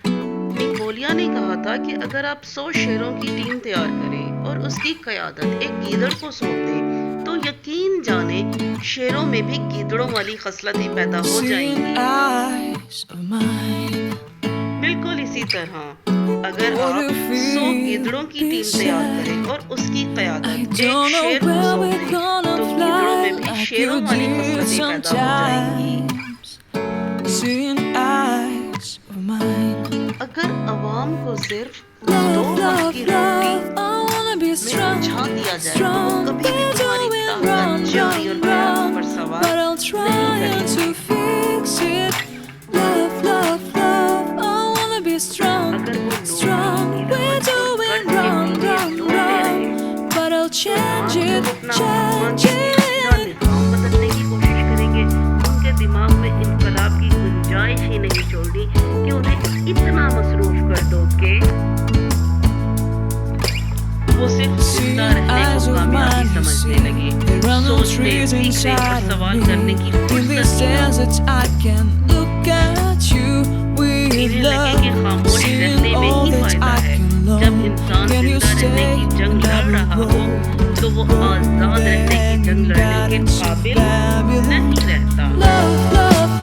نکولیا نے کہا تھا کہ اگر آپ 100 شیروں کی ٹیم تیار کریں اور اس کی قیادت ایک گیدڑ کو سونپ دیں تو یقین جانیں شیروں میں بھی گیدڑوں والی خصلتیں پیدا ہو جائیں گی۔ بالکل اسی طرح اگر آپ 100 گیدڑوں کی ٹیم تیار کریں اور اس کی قیادت ایک شیر کو سونپ دیں تو گیدڑوں میں بھی شیروں والی خصلتیں پیدا ہو جائیں گی۔ اگر عوام کو صرف 2 وقت کی روٹی میں الجھا دیا جائے تو وہ کبھی بھی تمہاری طاقت، جوئی اور قیادت پر سوار نہیں کریں گے۔ اگر وہ لوگ اپنی رحمت اور قرض کے پیچھے ڈھونڈتے رہے تو عوام جب اپنا حکومتی نظام بدلنے کی کوشش کریں گے ان کے دماغ میں انقلاب کی گنجائش ہی نہیں چھوڑنی کہ انہیں اتنا مصروف کر دو کہ وہ صرف زندہ رہنے کو کامیابی سمجھنے لگے، سوچنے، سیکھنے اور سوال کرنے کی فرصت ہی نہ ہو۔ انہیں لگے کہ خاموش رہنے میں ہی فائدہ ہے۔ جب انسان زندہ رہنے کی جنگ لڑ رہا ہو تو وہ آزاد رہنے کی جنگ لڑنے کے قابل نہیں رہتا۔